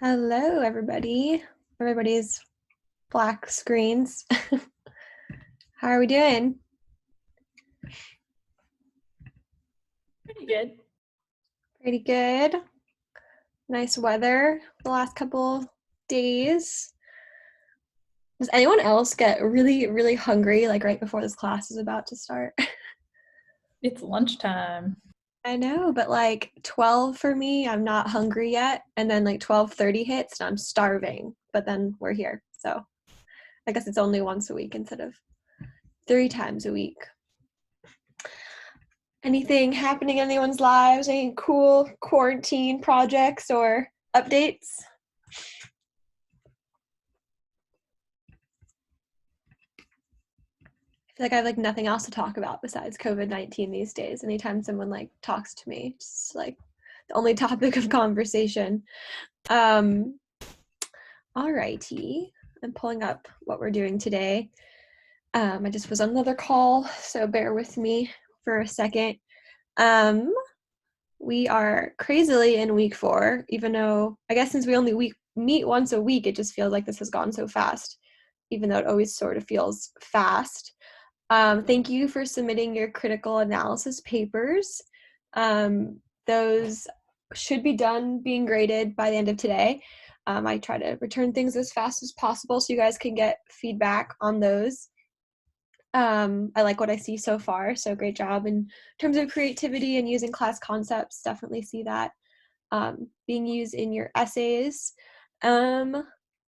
Hello, everybody. Everybody's black screens. How are we doing? Pretty good. Pretty good. Nice weather the last couple days. Does anyone else get really, really hungry like right before this class is about to start? It's lunchtime. I know, but like 12 for me, I'm not hungry yet. And then like 12:30 hits and I'm starving. But then we're here. So I guess it's only once a week instead of 3 times a week. Anything happening in anyone's lives? Any cool quarantine projects or updates? I feel like I have like nothing else to talk about besides COVID-19 these days. Anytime someone like talks to me, it's like the only topic of conversation. Um, Alrighty. I'm pulling up what we're doing today. I just was on another call, so bear with me for a second. Um, we are crazily in week 4, even though I guess since we only meet once a week, it just feels like this has gone so fast, even though it always sort of feels fast. Thank you for submitting your critical analysis papers. Those should be done being graded by the end of today. I try to return things as fast as possible so you guys can get feedback on those. I like what I see so far, so great job in terms of creativity and using class concepts. Definitely see that being used in your essays.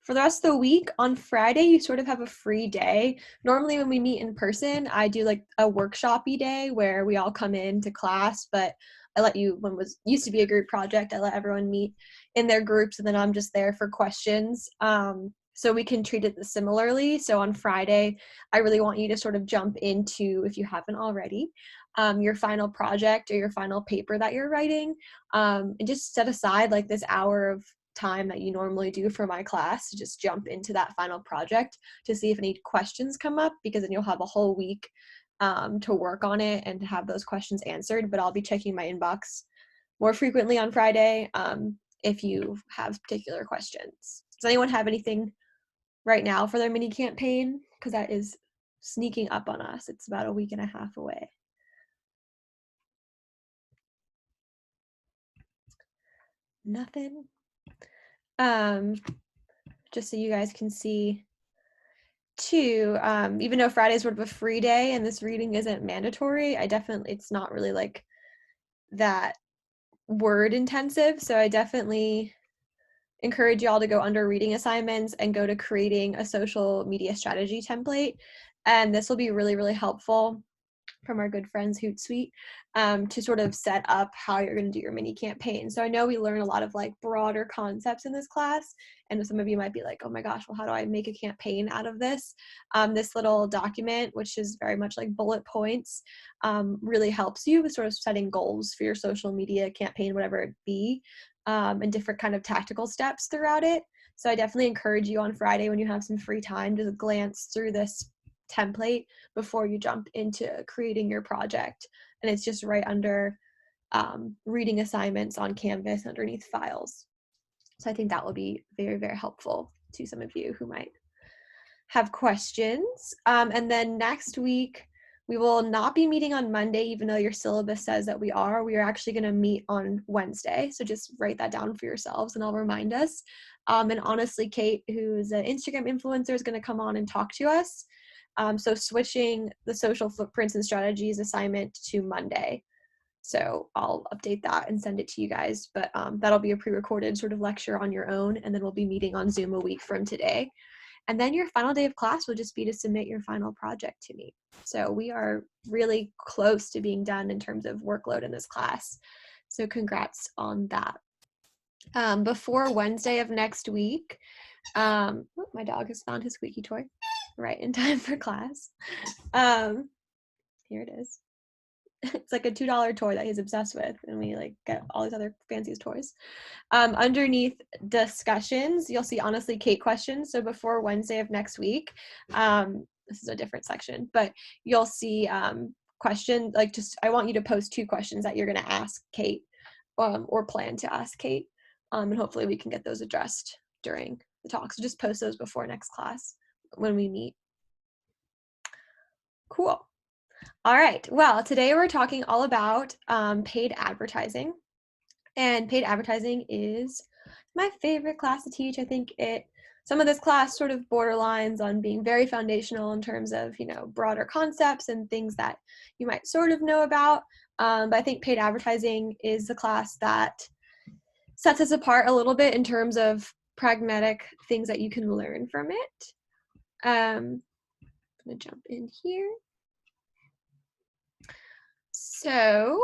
For the rest of the week, on Friday, you sort of have a free day. Normally, when we meet in person, I do like a workshop-y day where we all come into class, but I let you, when it was used to be a group project, I let everyone meet in their groups, and then I'm just there for questions. So we can treat it similarly. So on Friday, I really want you to sort of jump into, if you haven't already, your final project or your final paper that you're writing, and just set aside like this hour of time that you normally do for my class to just jump into that final project to see if any questions come up, because then you'll have a whole week to work on it and to have those questions answered. But I'll be checking my inbox more frequently on Friday if you have particular questions. Does anyone have anything right now for their mini campaign? Because that is sneaking up on us. It's about a week and a half away. Nothing. Um, just so you guys can see too, even though Friday is sort of a free day and this reading isn't mandatory, it's not really like that word intensive. So I definitely encourage y'all to go under reading assignments and go to creating a social media strategy template. And this will be really, really helpful from our good friends Hootsuite to sort of set up how you're going to do your mini campaign. So I know we learn a lot of like broader concepts in this class, and some of you might be like, oh my gosh, well, how do I make a campaign out of this? This little document, which is very much like bullet points, really helps you with sort of setting goals for your social media campaign, whatever it be, and different kind of tactical steps throughout it. So I definitely encourage you on Friday when you have some free time to glance through this template before you jump into creating your project. And it's just right under reading assignments on Canvas underneath files. So I think that will be very, very helpful to some of you who might have questions. And then next week, we will not be meeting on Monday, even though your syllabus says that we are. We are actually going to meet on Wednesday. So just write that down for yourselves and I'll remind us. And honestly, Kate, who's an Instagram influencer, is going to come on and talk to us. So switching the social footprints and strategies assignment to Monday. So I'll update that and send it to you guys. But that'll be a pre-recorded sort of lecture on your own. And then we'll be meeting on Zoom a week from today. And then your final day of class will just be to submit your final project to me. So we are really close to being done in terms of workload in this class. So congrats on that. Before Wednesday of next week, my dog has found his squeaky toy right in time for class. Here it is. It's like a $2 toy that he's obsessed with, and we like get all these other fanciest toys. Underneath discussions, you'll see honestly Kate questions. So before Wednesday of next week, this is a different section, but you'll see question, like just I want you to post 2 questions that you're going to ask Kate or plan to ask Kate. And hopefully we can get those addressed during the talk. So just post those before next class when we meet. Cool. All right. Well, today we're talking all about paid advertising. And paid advertising is my favorite class to teach. I think some of this class sort of borderlines on being very foundational in terms of, broader concepts and things that you might sort of know about. But I think paid advertising is the class that sets us apart a little bit in terms of pragmatic things that you can learn from it. I'm going to jump in here. So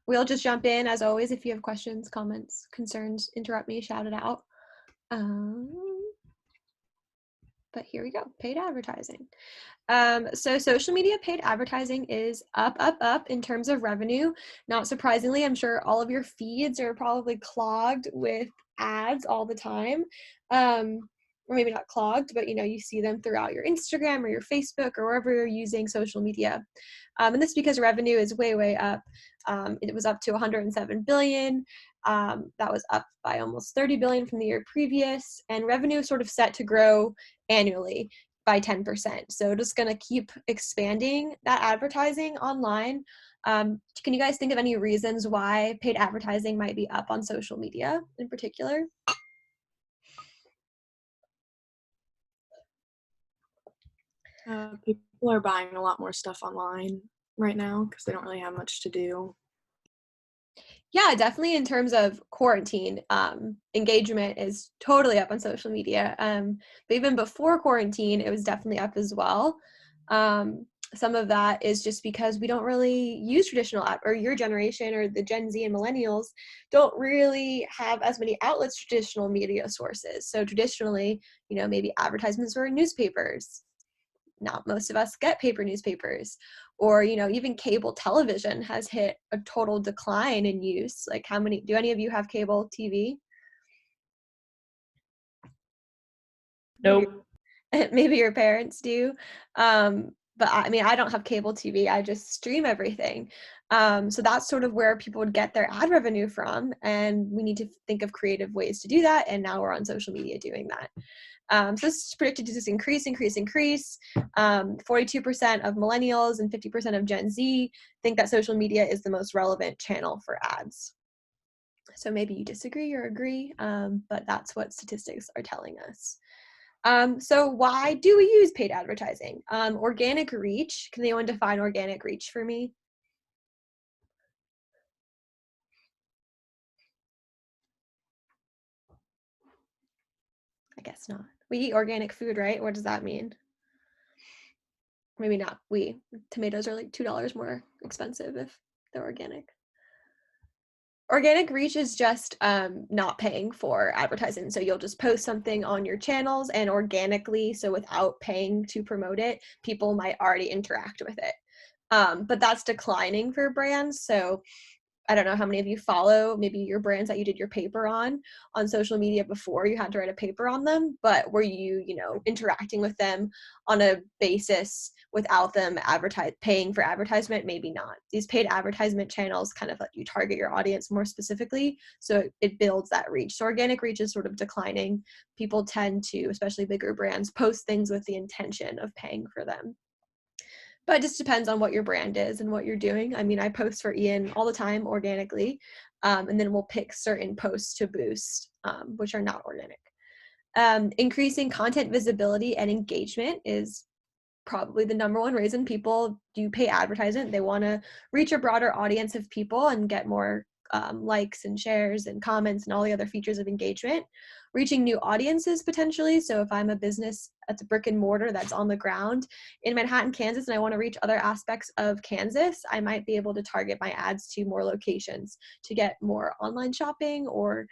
we'll just jump in as always. If you have questions, comments, concerns, interrupt me, shout it out. But here we go, paid advertising. So social media paid advertising is up in terms of revenue. Not surprisingly, I'm sure all of your feeds are probably clogged with ads all the time. Or maybe not clogged, but you see them throughout your Instagram or your Facebook or wherever you're using social media. And this is because revenue is way up. It was up to 107 billion. That was up by almost 30 billion from the year previous, and revenue is sort of set to grow annually by 10%. So just going to keep expanding that advertising online. Can you guys think of any reasons why paid advertising might be up on social media in particular? People are buying a lot more stuff online right now because they don't really have much to do. Yeah, definitely in terms of quarantine, engagement is totally up on social media. But even before quarantine, it was definitely up as well. Some of that is just because we don't really use traditional or your generation or the Gen Z and millennials don't really have as many outlets, traditional media sources. So traditionally, maybe advertisements were in newspapers. Not most of us get paper newspapers, or even cable television has hit a total decline in use. Like, do any of you have cable TV? Nope. Maybe your parents do, but I don't have cable TV. I just stream everything. So that's sort of where people would get their ad revenue from, and we need to think of creative ways to do that, and now we're on social media doing that. So this is predicted to just increase. 42% of millennials and 50% of Gen Z think that social media is the most relevant channel for ads. So maybe you disagree or agree, but that's what statistics are telling us. So why do we use paid advertising? Organic reach. Can anyone define organic reach for me? I guess not. We eat organic food, right? What does that mean? Maybe not. Tomatoes are like $2 more expensive if they're organic. Organic reach is just not paying for advertising. So you'll just post something on your channels and organically, so without paying to promote it, people might already interact with it. But that's declining for brands. So I don't know how many of you follow maybe your brands that you did your paper on social media before you had to write a paper on them, but were you, interacting with them on a basis without them paying for advertisement? Maybe not. These paid advertisement channels kind of let you target your audience more specifically, so it builds that reach. So organic reach is sort of declining. People tend to, especially bigger brands, post things with the intention of paying for them. But it just depends on what your brand is and what you're doing. I post for Ian all the time organically, and then we'll pick certain posts to boost, which are not organic. Increasing content visibility and engagement is probably the number one reason people do pay advertisement. They want to reach a broader audience of people and get more likes and shares and comments and all the other features of engagement. Reaching new audiences potentially. So if I'm a business that's a brick and mortar that's on the ground in Manhattan, Kansas, and I want to reach other aspects of Kansas, I might be able to target my ads to more locations to get more online shopping or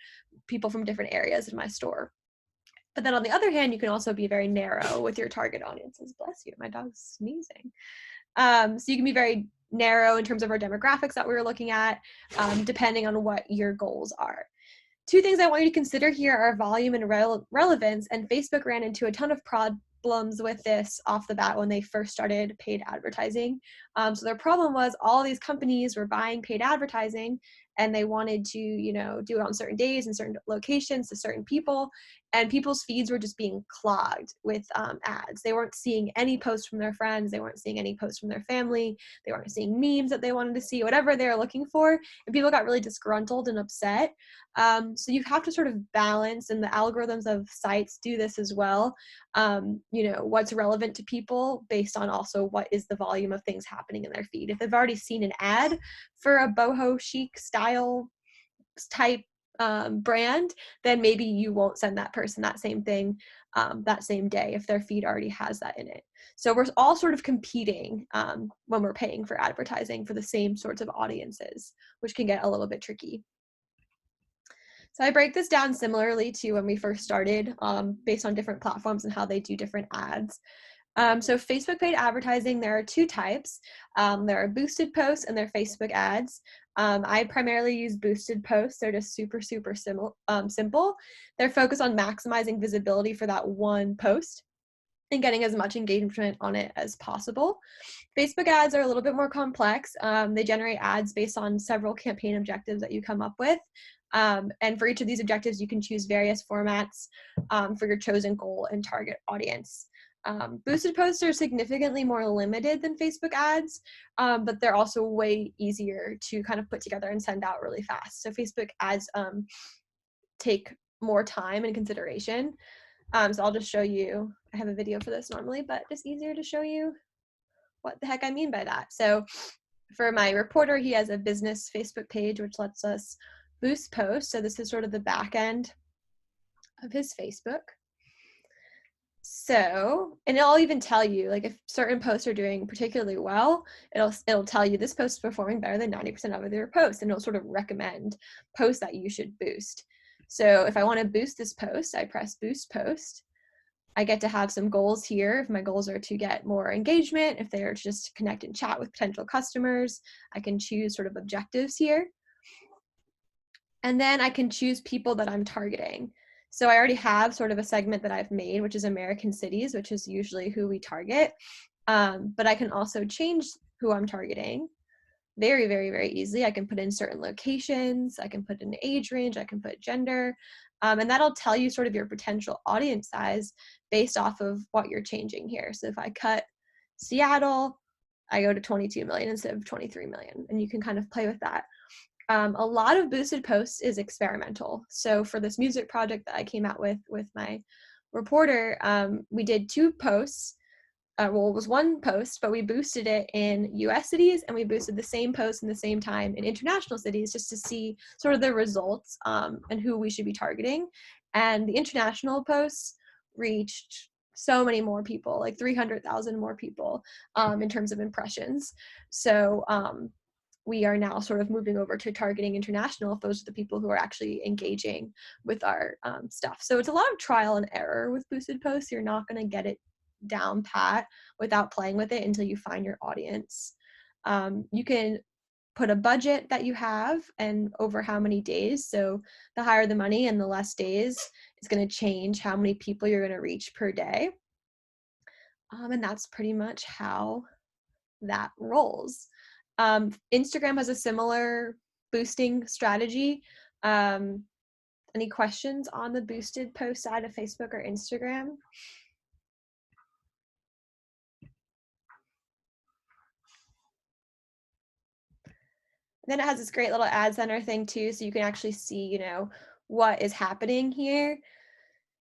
people from different areas in my store. But then on the other hand, you can also be very narrow with your target audiences. Bless you, my dog's sneezing. So you can be very narrow in terms of our demographics that we were looking at, depending on what your goals are. Two things I want you to consider here are volume and relevance, and Facebook ran into a ton of problems with this off the bat when they first started paid advertising. So their problem was all these companies were buying paid advertising, and they wanted to, do it on certain days and certain locations to certain people, and people's feeds were just being clogged with ads. They weren't seeing any posts from their friends. They weren't seeing any posts from their family. They weren't seeing memes that they wanted to see, whatever they were looking for. And people got really disgruntled and upset. So you have to sort of balance, and the algorithms of sites do this as well. What's relevant to people based on also what is the volume of things happening in their feed. If they've already seen an ad for a boho chic style type brand, then maybe you won't send that person that same thing that same day if their feed already has that in it. So we're all sort of competing when we're paying for advertising for the same sorts of audiences, which can get a little bit tricky. So I break this down similarly to when we first started, based on different platforms and how they do different ads. So Facebook paid advertising, there are two types. There are boosted posts and there are Facebook ads. I primarily use boosted posts. They're just super simple. They're focused on maximizing visibility for that one post and getting as much engagement on it as possible. Facebook ads are a little bit more complex. They generate ads based on several campaign objectives that you come up with. And for each of these objectives, you can choose various formats for your chosen goal and target audience. Boosted posts are significantly more limited than Facebook ads, but they're also way easier to kind of put together and send out really fast. So Facebook ads take more time and consideration. So I'll just show you, I have a video for this normally, but just easier to show you what the heck I mean by that. So for my reporter, he has a business Facebook page, which lets us boost posts. So this is sort of the back end of his Facebook. So, and it'll even tell you, like, if certain posts are doing particularly well, it'll tell you this post is performing better than 90% of other posts, and it'll sort of recommend posts that you should boost. So if I want to boost this post, I press boost post. I get to have some goals here. If my goals are to get more engagement, if they're just to connect and chat with potential customers, I can choose sort of objectives here. And then I can choose people that I'm targeting. So I already have sort of a segment that I've made, which is American cities, which is usually who we target. But I can also change who I'm targeting very easily. I can put in certain locations, I can put in age range, I can put gender, and that'll tell you sort of your potential audience size based off of what you're changing here. So if I cut Seattle, I go to 22 million instead of 23 million, and you can kind of play with that. A lot of boosted posts is experimental. So for this music project that I came out with my reporter, we did two posts. Well, it was one post, but we boosted it in US cities, and we boosted the same post in the same time in international cities just to see sort of the results and who we should be targeting. And the international posts reached so many more people, like 300,000 more people in terms of impressions. So we are now sort of moving over to targeting international if those are the people who are actually engaging with our stuff. So it's a lot of trial and error with boosted posts. You're not going to get it down pat without playing with it until you find your audience. You can put a budget that you have and over how many days. So the higher the money and the less days is going to change how many people you're going to reach per day. And that's pretty much how that rolls. Instagram has a similar boosting strategy. Any questions on the boosted post side of Facebook or Instagram? Then it has this great little ad center thing too, so you can actually see, what is happening here.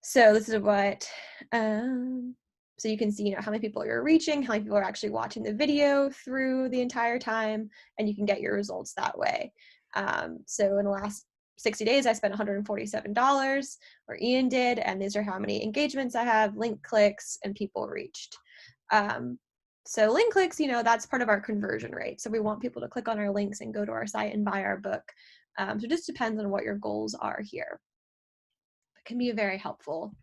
So this is what, so you can see, how many people you're reaching, how many people are actually watching the video through the entire time, and you can get your results that way. So in the last 60 days, I spent $147, or Ian did, and these are how many engagements I have, link clicks, and people reached. So link clicks, that's part of our conversion rate. So we want people to click on our links and go to our site and buy our book. So it just depends on what your goals are here. It can be a very helpful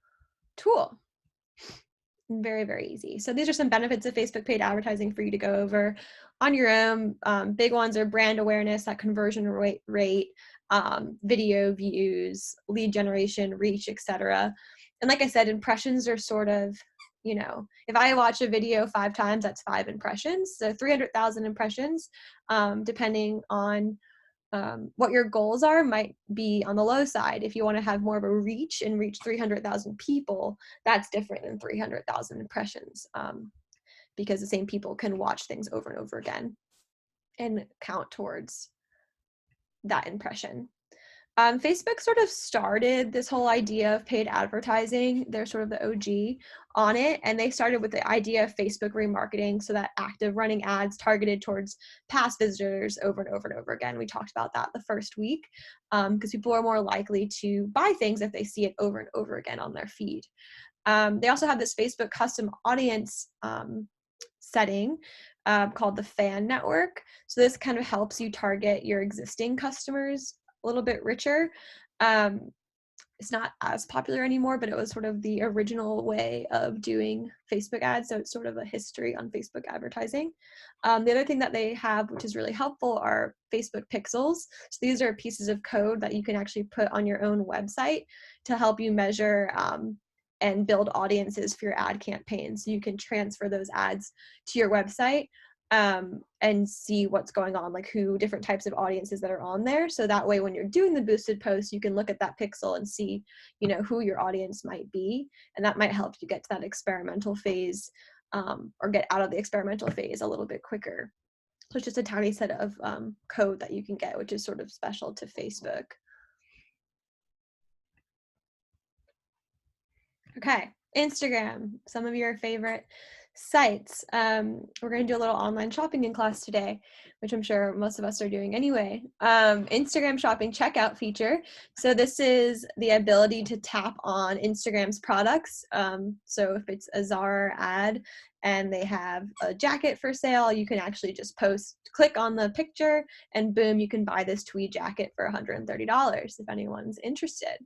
tool. And very easy. So these are some benefits of Facebook paid advertising for you to go over on your own. Big ones are brand awareness, that conversion rate, video views, lead generation, reach, etc. And like I said, impressions are sort of, if I watch a video 5 times, that's 5 impressions. So 300,000 impressions, depending on what your goals are might be on the low side. If you want to have more of a reach and reach 300,000 people, that's different than 300,000 impressions, because the same people can watch things over and over again and count towards that impression. Facebook sort of started this whole idea of paid advertising. They're sort of the OG on it. And they started with the idea of Facebook remarketing, so that active running ads targeted towards past visitors over and over and over again. We talked about that the first week, because people are more likely to buy things if they see it over and over again on their feed. They also have this Facebook custom audience setting called the fan network. So this kind of helps you target your existing customers a little bit richer. It's not as popular anymore, but it was sort of the original way of doing Facebook ads. So it's sort of a history on Facebook advertising. The other thing that they have, which is really helpful, are Facebook pixels. So these are pieces of code that you can actually put on your own website to help you measure and build audiences for your ad campaign. So you can transfer those ads to your website and see what's going on, like who different types of audiences that are on there. So that way, when you're doing the boosted post, you can look at that pixel and see, who your audience might be. And that might help you get to that experimental phase, or get out of the experimental phase a little bit quicker. So it's just a tiny set of code that you can get, which is sort of special to Facebook. Okay, Instagram, some of your favorite sites. We're going to do a little online shopping in class today, which I'm sure most of us are doing anyway. Instagram shopping checkout feature. So this is the ability to tap on Instagram's products. So if it's a Zara ad and they have a jacket for sale, you can actually just click on the picture, and boom, you can buy this tweed jacket for $130 if anyone's interested.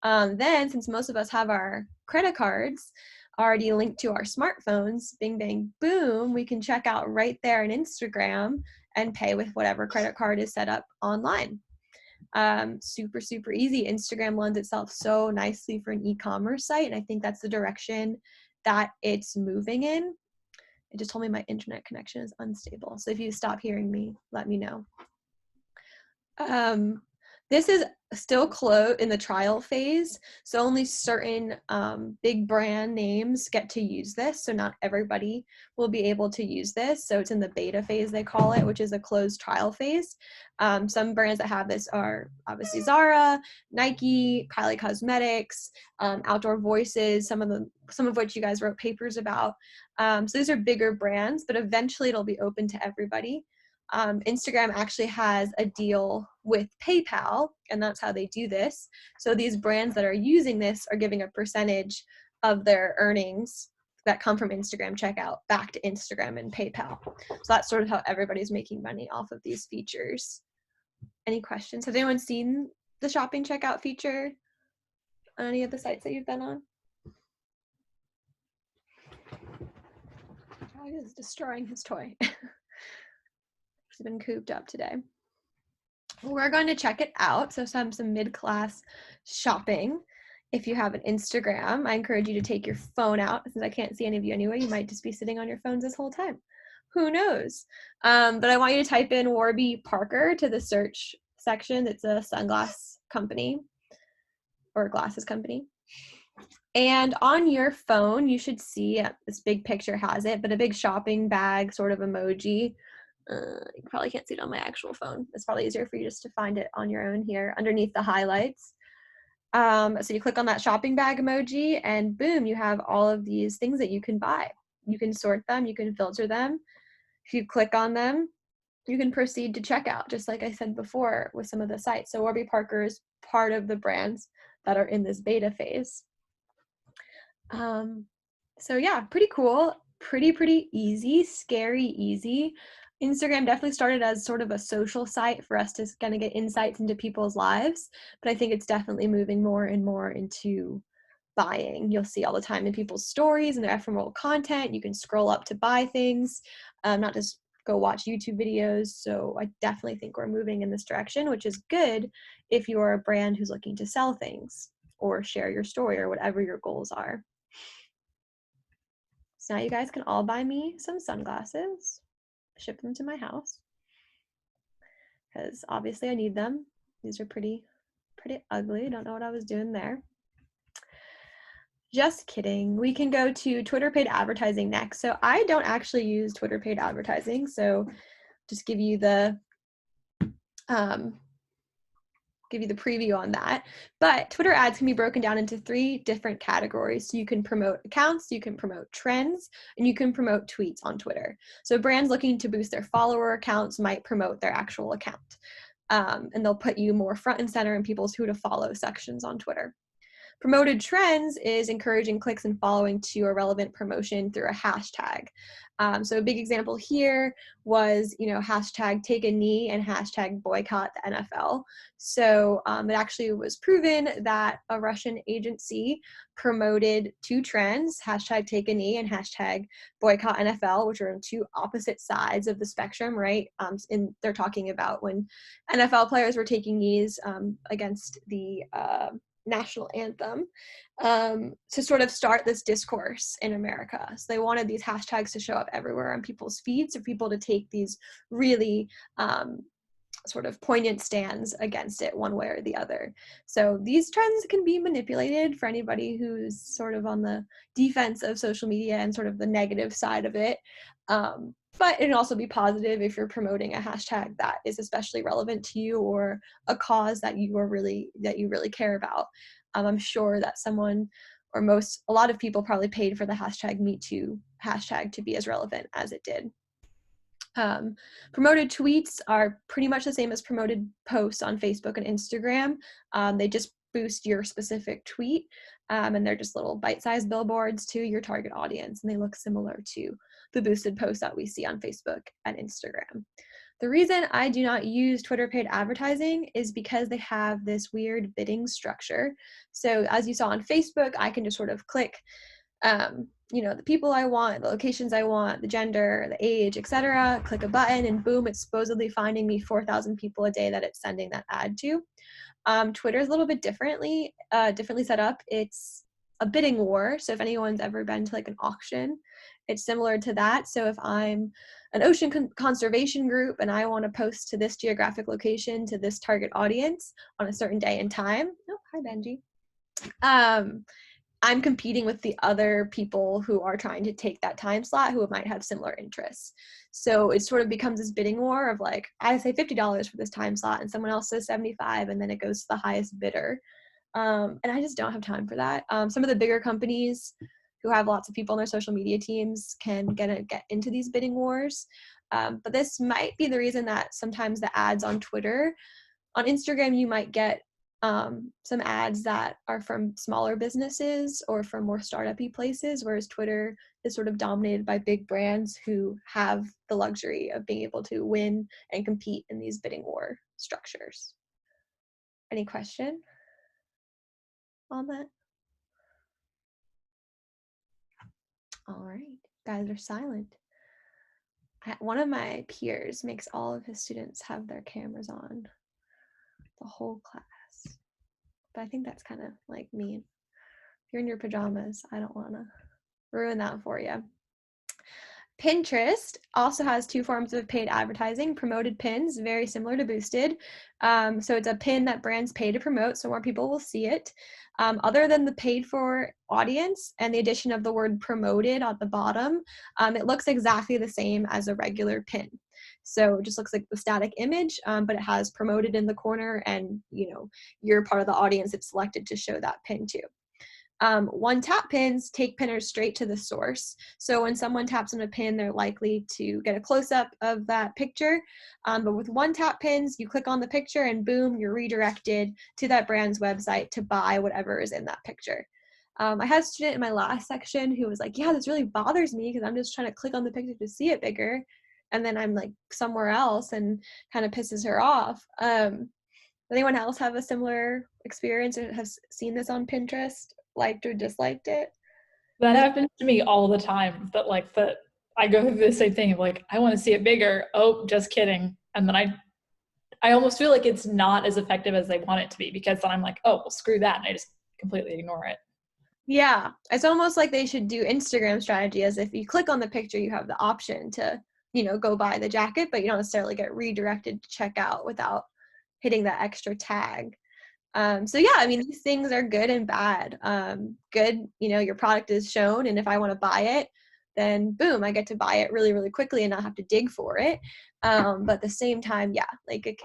Then, since most of us have our credit cards already linked to our smartphones, bing, bang, boom, we can check out right there in Instagram and pay with whatever credit card is set up online. Super, super easy. Instagram lends itself so nicely for an e-commerce site, and I think that's the direction that it's moving in. It just told me my internet connection is unstable. So if you stop hearing me, let me know. This is still in the trial phase, so only certain big brand names get to use this, so not everybody will be able to use this. So it's in the beta phase, they call it, which is a closed trial phase. Some brands that have this are obviously Zara, Nike, Kylie Cosmetics, Outdoor Voices, some of which you guys wrote papers about. So these are bigger brands, but eventually it'll be open to everybody. Instagram actually has a deal with PayPal, and that's how they do this. So these brands that are using this are giving a percentage of their earnings that come from Instagram checkout back to Instagram and PayPal. So that's sort of how everybody's making money off of these features. Any questions? Has anyone seen the shopping checkout feature on any of the sites that you've been on? Dog is destroying his toy. He's been cooped up today. We're going to check it out. So some mid-class shopping. If you have an Instagram, I encourage you to take your phone out. Since I can't see any of you anyway, you might just be sitting on your phones this whole time. Who knows? But I want you to type in Warby Parker to the search section. It's a sunglass company or glasses company. And on your phone, you should see, this big picture has it, but a big shopping bag sort of emoji. You probably can't see it on my actual phone. It's probably easier for you just to find it on your own here underneath the highlights. So you click on that shopping bag emoji, and boom, you have all of these things that you can buy. You can sort them, you can filter them. If you click on them, you can proceed to checkout, just like I said before with some of the sites. So Warby Parker is part of the brands that are in this beta phase. So yeah, pretty cool, pretty easy, scary easy. Instagram definitely started as sort of a social site for us to kind of get insights into people's lives, but I think it's definitely moving more and more into buying. You'll see all the time in people's stories and their ephemeral content. You can scroll up to buy things, not just go watch YouTube videos. So I definitely think we're moving in this direction, which is good if you're a brand who's looking to sell things or share your story or whatever your goals are. So now you guys can all buy me some sunglasses, ship them to my house. because obviously I need them. These are pretty ugly. Don't know what I was doing there. Just kidding. We can go to Twitter paid advertising next. So I don't actually use Twitter paid advertising. So just give you the preview on that. But Twitter ads can be broken down into 3 different categories. So you can promote accounts, you can promote trends, and you can promote tweets on Twitter. So brands looking to boost their follower accounts might promote their actual account. And they'll put you more front and center in people's who to follow sections on Twitter. Promoted trends is encouraging clicks and following to a relevant promotion through a hashtag. So a big example here was, hashtag take a knee and hashtag boycott the NFL. So it actually was proven that a Russian agency promoted 2 trends, hashtag take a knee and hashtag boycott NFL, which are on 2 opposite sides of the spectrum, right? And they're talking about when NFL players were taking knees against the national anthem to sort of start this discourse in America. So they wanted these hashtags to show up everywhere on people's feeds for people to take these really sort of poignant stands against it one way or the other. So these trends can be manipulated for anybody who's sort of on the defense of social media and sort of the negative side of it. But it can also be positive if you're promoting a hashtag that is especially relevant to you or a cause that you really care about. I'm sure that a lot of people probably paid for the hashtag #MeToo hashtag to be as relevant as it did. Promoted tweets are pretty much the same as promoted posts on Facebook and Instagram. They just boost your specific tweet, and they're just little bite-sized billboards to your target audience, and they look similar to the boosted posts that we see on Facebook and Instagram. The reason I do not use Twitter paid advertising is because they have this weird bidding structure. So as you saw on Facebook, I can just sort of click the people I want, the locations I want, the gender, the age, etc. Click a button and boom, it's supposedly finding me 4,000 people a day that it's sending that ad to. Twitter is a little bit differently set up. It's a bidding war. So if anyone's ever been to like an auction, it's similar to that. So if I'm an ocean conservation group and I want to post to this geographic location to this target audience on a certain day and time, oh, hi Benji. I'm competing with the other people who are trying to take that time slot who might have similar interests. So it sort of becomes this bidding war of like, I say $50 for this time slot and someone else says 75 and then it goes to the highest bidder. And I just don't have time for that. Some of the bigger companies who have lots of people on their social media teams can get into these bidding wars. But this might be the reason that sometimes the ads on Twitter, on Instagram, you might get some ads that are from smaller businesses or from more startup-y places, whereas Twitter is sort of dominated by big brands who have the luxury of being able to win and compete in these bidding war structures. Any question on that? All right, guys are silent. One of my peers makes all of his students have their cameras on the whole class. But I think that's kind of like mean. If you're in your pajamas, I don't want to ruin that for you. Pinterest also has 2 forms of paid advertising. Promoted pins, very similar to boosted. So it's a pin that brands pay to promote, so more people will see it. Other than the paid for audience and the addition of the word promoted at the bottom, it looks exactly the same as a regular pin. So it just looks like the static image, but it has promoted in the corner and, you're part of the audience it's selected to show that pin to. One-tap pins take pinners straight to the source. So when someone taps on a pin, they're likely to get a close-up of that picture. But with one-tap pins, you click on the picture and boom, you're redirected to that brand's website to buy whatever is in that picture. I had a student in my last section who was like, yeah, this really bothers me because I'm just trying to click on the picture to see it bigger. And then I'm like somewhere else and kind of pisses her off. Anyone else have a similar experience or have seen this on Pinterest, liked or disliked it? That happens to me all the time. That I go through the same thing of like, I want to see it bigger. Oh, just kidding. And then I almost feel like it's not as effective as they want it to be because then I'm like, oh, well, screw that. And I just completely ignore it. Yeah, it's almost like they should do Instagram strategy as if you click on the picture, you have the option to, go buy the jacket, but you don't necessarily get redirected to check out without hitting that extra tag. So yeah, I mean, these things are good and bad. Good, your product is shown, and if I want to buy it, then boom, I get to buy it really, really quickly and not have to dig for it. But at the same time, yeah, like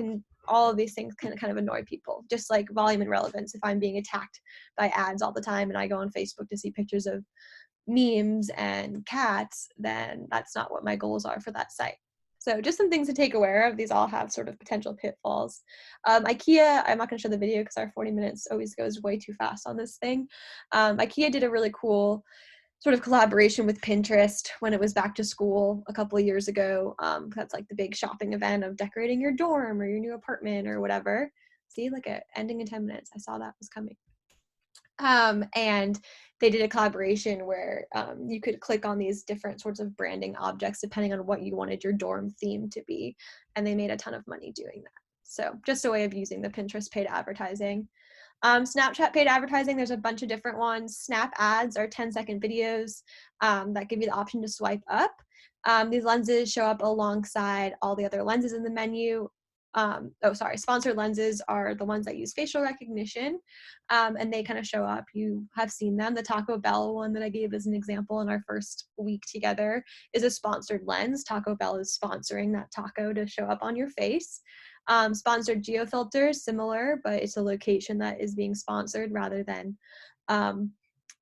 all of these things can kind of annoy people, just like volume and relevance. If I'm being attacked by ads all the time and I go on Facebook to see pictures of memes and cats, then that's not what my goals are for that site. So just some things to take aware of. These all have sort of potential pitfalls. IKEA, I'm not going to show the video because our 40 minutes always goes way too fast on this thing. IKEA did a really cool sort of collaboration with Pinterest when it was back to school a couple of years ago. That's like the big shopping event of decorating your dorm or your new apartment or whatever. See, like ending in 10 minutes. I saw that was coming. And they did a collaboration where you could click on these different sorts of branding objects depending on what you wanted your dorm theme to be. And they made a ton of money doing that. So just a way of using the Pinterest paid advertising. Snapchat paid advertising, there's a bunch of different ones. Snap ads are 10-second videos that give you the option to swipe up. These lenses show up alongside all the other lenses in the menu. Sponsored lenses are the ones that use facial recognition, and they kind of show up. You have seen them. The Taco Bell one that I gave as an example in our first week together is a sponsored lens. Taco Bell is sponsoring that taco to show up on your face. Sponsored geofilters, similar, but it's a location that is being sponsored rather than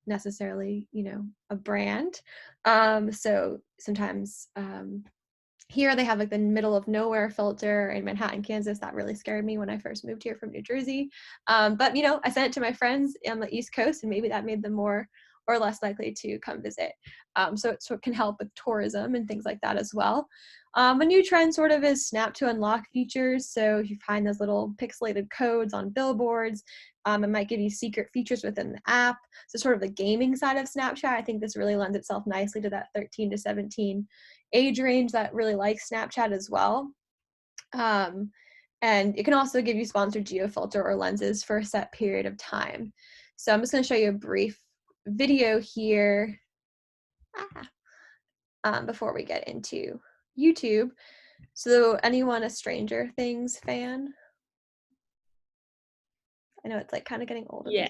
necessarily, a brand. So sometimes here they have like the middle of nowhere filter in Manhattan, Kansas. That really scared me when I first moved here from New Jersey. But I sent it to my friends on the East Coast, and maybe that made them more or less likely to come visit. So it can help with tourism and things like that as well. A new trend sort of is snap to unlock features. So if you find those little pixelated codes on billboards, it might give you secret features within the app. So sort of the gaming side of Snapchat, I think this really lends itself nicely to that 13 to 17 age range that really likes Snapchat as well. And it can also give you sponsored geofilter or lenses for a set period of time. So I'm just going to show you a brief video here before we get into YouTube. So anyone a Stranger Things fan? I know it's like kind of getting old. Yes.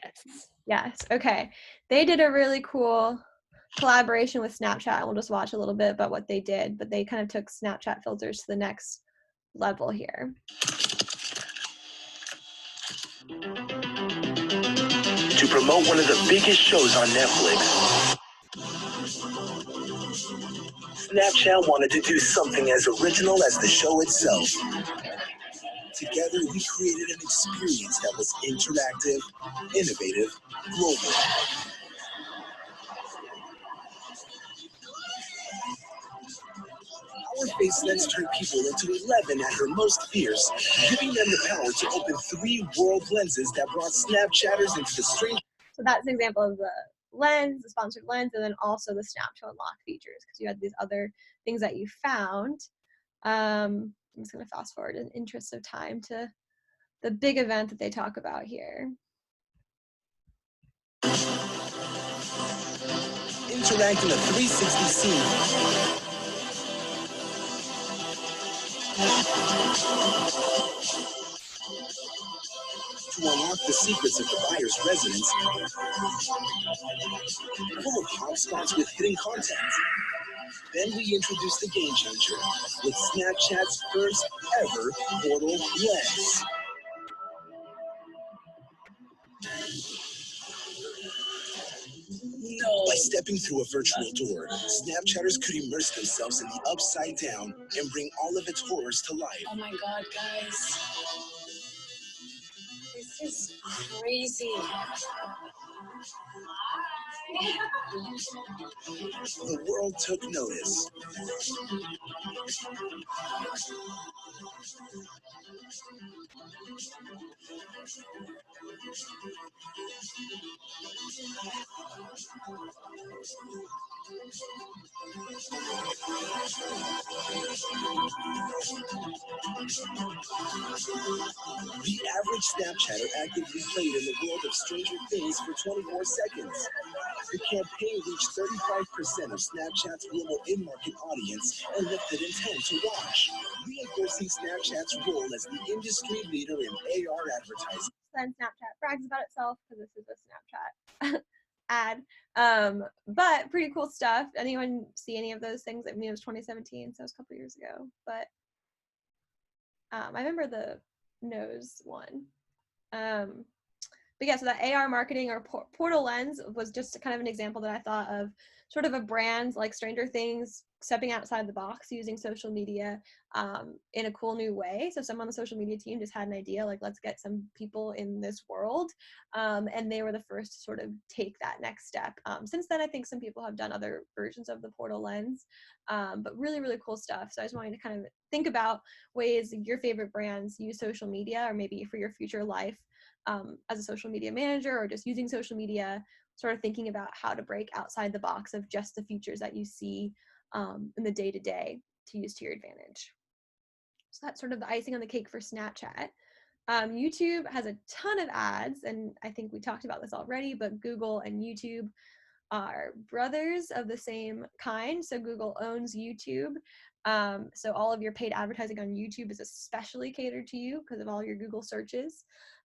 Yes. Okay. They did a really cool collaboration with Snapchat, and we'll just watch a little bit about what they did, but they kind of took Snapchat filters to the next level here. To promote one of the biggest shows on Netflix, Snapchat wanted to do something as original as the show itself. Together, we created an experience that was interactive, innovative, global. Our face lens turned people into 11 at her most fierce, giving them the power to open 3 world lenses that brought Snapchatters into the strange. So that's an example of the lens, the sponsored lens, and then also the Snap to Unlock features, because you had these other things that you found. I'm just going to fast forward in the interest of time to the big event that they talk about here. Interact in a 360 scene. To unlock the secrets of the buyer's residence, full of hotspots with hidden content. Then we introduced the game changer with Snapchat's first ever portal lens. No. By stepping through a virtual door, Snapchatters could immerse themselves in the Upside Down and bring all of its horrors to life. Oh my God, guys. This is crazy. The world took notice. The average Snapchatter actively played in the world of Stranger Things for 24 seconds. The campaign reached 35% of Snapchat's global in-market audience and lifted intent to watch, reinforcing Snapchat's role as the industry leader in AR advertising. Then Snapchat brags about itself because this is a Snapchat ad. But pretty cool stuff. Anyone see any of those things? I mean, it was 2017, so it was a couple years ago. But I remember the nose one. But yeah, so that AR marketing or Portal Lens was just kind of an example that I thought of, sort of a brand like Stranger Things stepping outside the box using social media in a cool new way. So someone on the social media team just had an idea, like, let's get some people in this world. And they were the first to sort of take that next step. Since then, I think some people have done other versions of the Portal Lens, but really, really cool stuff. So I just wanted to kind of think about ways your favorite brands use social media, or maybe for your future life, as a social media manager, or just using social media, sort of thinking about how to break outside the box of just the features that you see in the day-to-day to use to your advantage. So that's sort of the icing on the cake for Snapchat. YouTube has a ton of ads, and I think we talked about this already, but Google and YouTube are brothers of the same kind. So Google owns YouTube. So all of your paid advertising on YouTube is especially catered to you because of all your Google searches.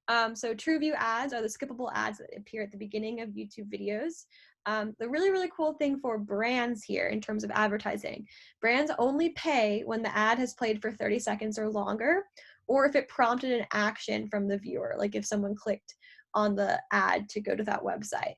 So TrueView ads are the skippable ads that appear at the beginning of YouTube videos. The really, really cool thing for brands here in terms of advertising, brands only pay when the ad has played for 30 seconds or longer, or if it prompted an action from the viewer, like if someone clicked on the ad to go to that website.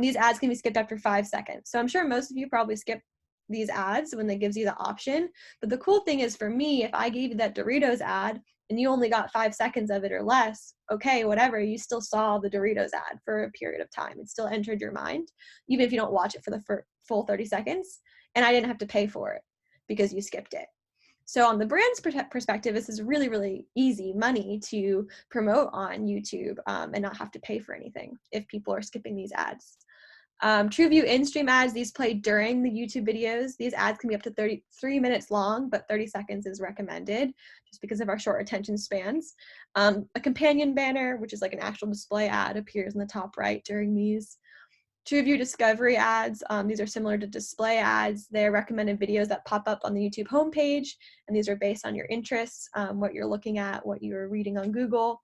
These ads can be skipped after 5 seconds. So I'm sure most of you probably skip these ads when they gives you the option. But the cool thing is, for me, if I gave you that Doritos ad and you only got 5 seconds of it or less, okay, whatever, you still saw the Doritos ad for a period of time. It still entered your mind, even if you don't watch it for the full 30 seconds. And I didn't have to pay for it because you skipped it. So on the brand's perspective, this is really, really easy money to promote on YouTube and not have to pay for anything if people are skipping these ads. TrueView in-stream ads, these play during the YouTube videos. These ads can be up to 33 minutes long, but 30 seconds is recommended just because of our short attention spans. A companion banner, which is like an actual display ad, appears in the top right during these. TrueView discovery ads, these are similar to display ads. They're recommended videos that pop up on the YouTube homepage, and these are based on your interests, what you're looking at, what you're reading on Google,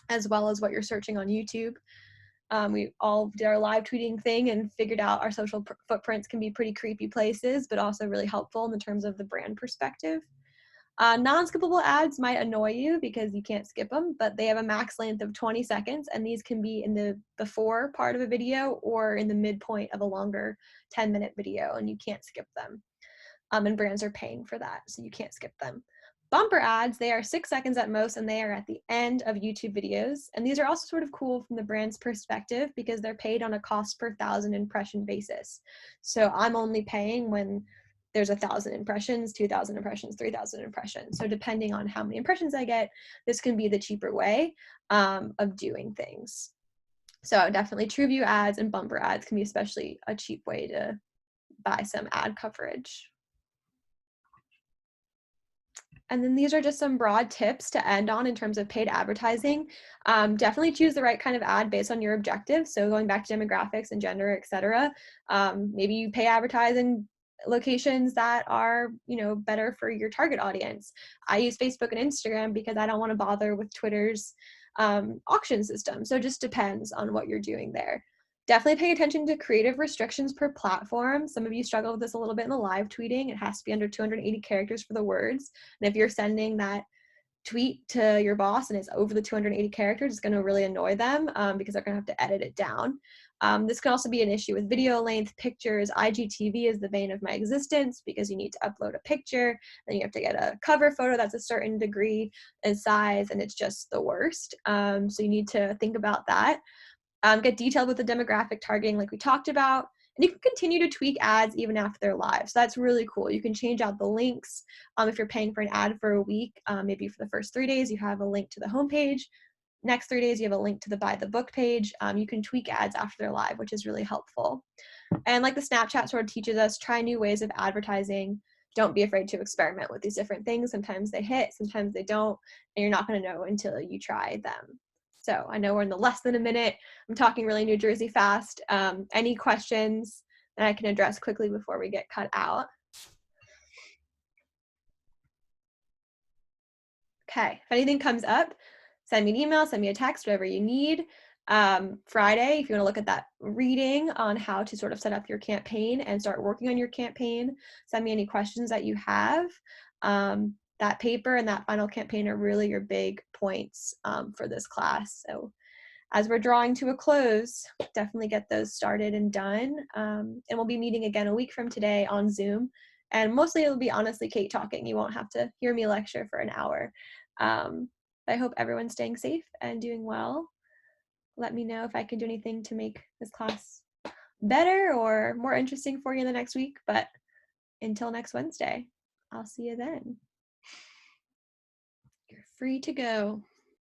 as well as what you're searching on YouTube. We all did our live tweeting thing and figured out our social footprints can be pretty creepy places, but also really helpful in the terms of the brand perspective. Non-skippable ads might annoy you because you can't skip them, but they have a max length of 20 seconds, and these can be in the before part of a video or in the midpoint of a longer 10-minute video, and you can't skip them. And brands are paying for that, so you can't skip them. Bumper ads, they are 6 seconds at most, and they are at the end of YouTube videos. And these are also sort of cool from the brand's perspective because they're paid on a cost per 1,000 impression basis. So I'm only paying when there's 1,000 impressions, 2,000 impressions, 3,000 impressions. So depending on how many impressions I get, this can be the cheaper way of doing things. So definitely TrueView ads and bumper ads can be especially a cheap way to buy some ad coverage. And then these are just some broad tips to end on in terms of paid advertising. Definitely choose the right kind of ad based on your objectives. So going back to demographics and gender, et cetera. Maybe you pay advertising locations that are, better for your target audience. I use Facebook and Instagram because I don't want to bother with Twitter's auction system. So it just depends on what you're doing there. Definitely pay attention to creative restrictions per platform. Some of you struggle with this a little bit in the live tweeting. It has to be under 280 characters for the words. And if you're sending that tweet to your boss and it's over the 280 characters, it's going to really annoy them because they're going to have to edit it down. This can also be an issue with video length, pictures. IGTV is the bane of my existence because you need to upload a picture, then you have to get a cover photo that's a certain degree and size, and it's just the worst. So you need to think about that. Get detailed with the demographic targeting like we talked about, and you can continue to tweak ads even after they're live. So that's really cool. You can change out the links. If you're paying for an ad for a week, maybe for the first 3 days, you have a link to the homepage. Next 3 days, you have a link to the buy the book page. You can tweak ads after they're live, which is really helpful. And like the Snapchat sort of teaches us, try new ways of advertising. don't be afraid to experiment with these different things. Sometimes they hit, sometimes they don't, and you're not going to know until you try them. So I know we're in the less than a minute. I'm talking really New Jersey fast. Any questions that I can address quickly before we get cut out? Okay, if anything comes up, send me an email, send me a text, whatever you need. Friday, if you want to look at that reading on how to sort of set up your campaign and start working on your campaign, send me any questions that you have. That paper and that final campaign are really your big points for this class. So as we're drawing to a close, definitely get those started and done. And we'll be meeting again a week from today on Zoom. And mostly it'll be honestly Kate talking. You won't have to hear me lecture for an hour. I hope everyone's staying safe and doing well. Let me know if I can do anything to make this class better or more interesting for you in the next week. But until next Wednesday, I'll see you then. You're free to go.